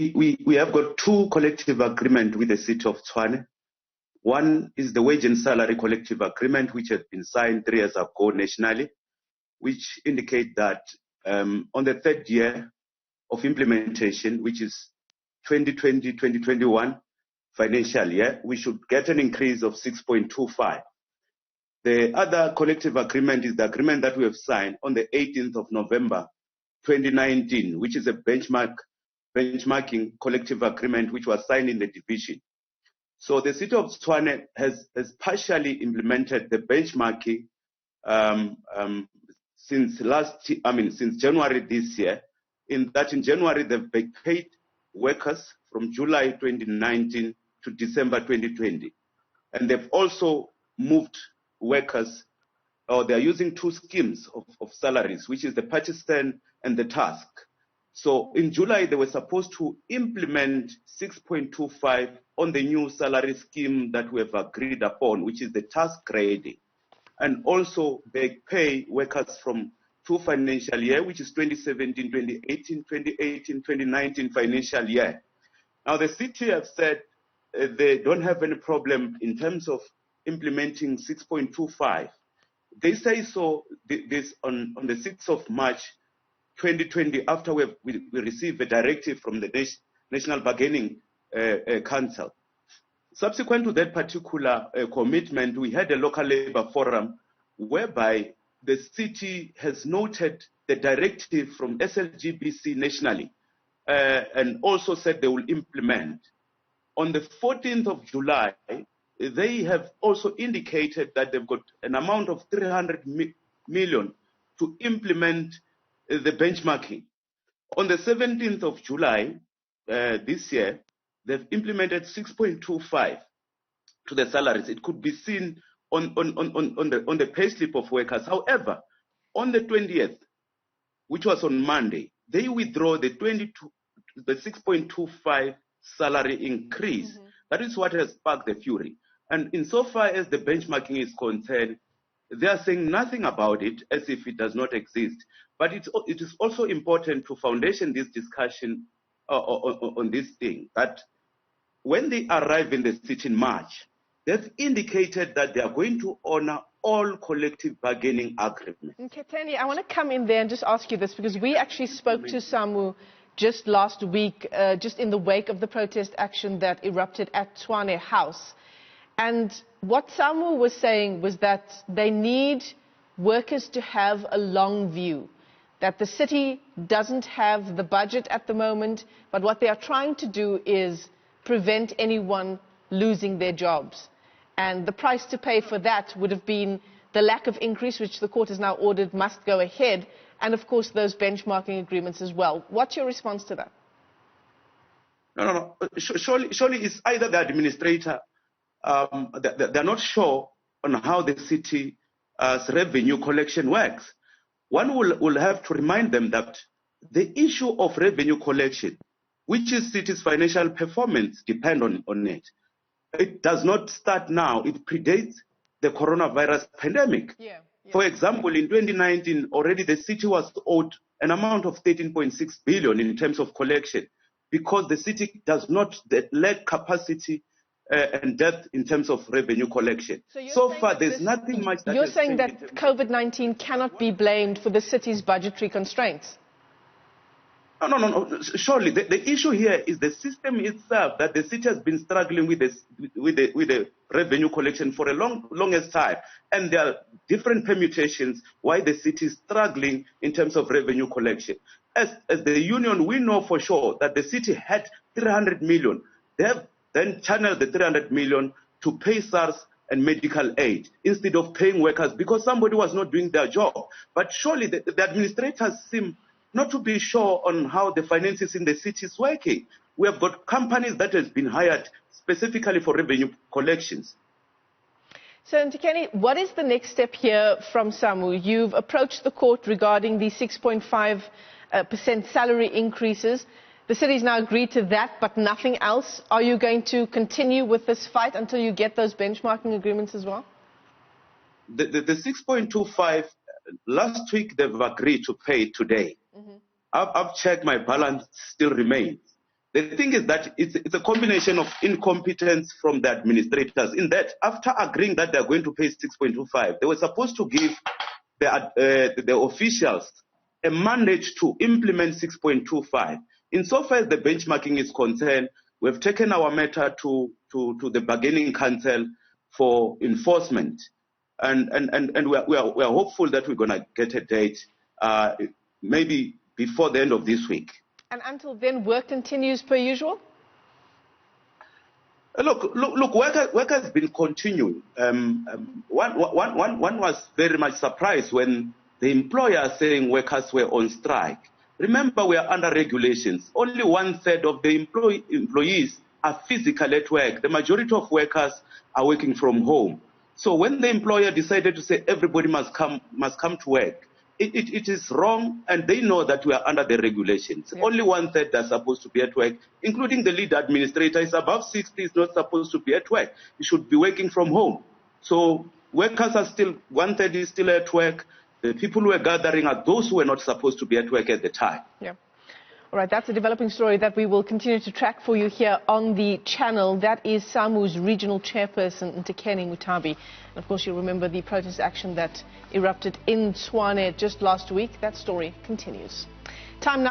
we have got two collective agreements with the City of Tshwane. One is the wage and salary collective agreement, which has been signed 3 years ago nationally, which indicate that on the third year of implementation, which is 2020-2021 financial year, we should get an increase of 6.25. The other collective agreement is the agreement that we have signed on the 18th of November 2019, which is a benchmarking collective agreement which was signed in the division. So the City of Tshwane has partially implemented the benchmarking since January this year. In January they've paid workers from July 2019 to December 2020, and they've also moved workers, or they're using two schemes of salaries, which is the partisan and the task. So in July, they were supposed to implement 6.25 on the new salary scheme that we have agreed upon, which is the task grading. And also they pay workers from two financial year, which is 2017, 2018, 2018, 2019 financial year. Now the city have said they don't have any problem in terms of implementing 6.25. They say so this on the 6th of March 2020, after we received a directive from the National Bargaining Council. Subsequent to that particular commitment, we had a local labor forum whereby the city has noted the directive from SLGBC nationally and also said they will implement. On the 14th of July, they have also indicated that they've got an amount of 300 million to implement the benchmarking. On the 17th of July this year, they've implemented 6.25 to the salaries. It could be seen on the payslip of workers. However, on the 20th, which was on Monday, they withdraw the 6.25 salary increase. Mm-hmm. That is what has sparked the fury. And insofar as the benchmarking is concerned, they are saying nothing about it as if it does not exist. But it is also important to foundation this discussion on this thing, that when they arrive in the city in March, they've indicated that they are going to honor all collective bargaining agreements. Nkhetheni, I want to come in there and just ask you this, because we actually spoke to SAMWU just last week, just in the wake of the protest action that erupted at Tshwane House. And what SAMWU was saying was that they need workers to have a long view, that the city doesn't have the budget at the moment, but what they are trying to do is prevent anyone losing their jobs. And the price to pay for that would have been the lack of increase, which the court has now ordered must go ahead, and of course those benchmarking agreements as well. What's your response to that? No. Surely it's either the administrator, they're not sure on how the city's revenue collection works. One will have to remind them that the issue of revenue collection, which is city's financial performance, depend on it. It does not start now. It predates the coronavirus pandemic. Yeah. For example, in 2019, already the city was owed an amount of 13.6 billion in terms of collection, because the city does not lack capacity and depth in terms of revenue collection. So far, there's nothing much that you're saying that COVID-19 cannot be blamed for the city's budgetary constraints? No. Surely, the issue here is the system itself, that the city has been struggling with the revenue collection for a longest time. And there are different permutations why the city is struggling in terms of revenue collection. As the union, we know for sure that the city had 300 million. They have then channeled the 300 million to pay SARS and medical aid instead of paying workers because somebody was not doing their job. But surely the administrators seem not to be sure on how the finances in the city is working. We have got companies that has been hired specifically for revenue collections. So, Nkhetheni, what is the next step here from SAMWU? You've approached the court regarding the 6.5% salary increases. The city's now agreed to that, but nothing else. Are you going to continue with this fight until you get those benchmarking agreements as well? The 6.25, last week they've agreed to pay today. Mm-hmm. I've checked, my balance still remains. The thing is that it's a combination of incompetence from the administrators, in that after agreeing that they're going to pay 6.25, they were supposed to give the officials a mandate to implement 6.25. Insofar as the benchmarking is concerned, we've taken our matter to the bargaining council for enforcement. And we are hopeful that we're going to get a date maybe before the end of this week. And until then, work continues per usual? Look, work has been continuing. One was very much surprised when the employer saying workers were on strike. Remember, we are under regulations. Only 1/3 of the employees are physically at work. The majority of workers are working from home. So when the employer decided to say everybody must come to work, it is wrong, and they know that we are under the regulations. Yeah. Only 1/3 are supposed to be at work, including the lead administrator. Is above 60, is not supposed to be at work. He should be working from home. So workers are still, 1/3 is still at work. The people who are gathering are those who were not supposed to be at work at the time. Yeah. All right, that's a developing story that we will continue to track for you here on the channel. That is SAMWU's regional chairperson, Nkhetheni Muthavhi. And of course, you'll remember the protest action that erupted in Tshwane just last week. That story continues. Time now.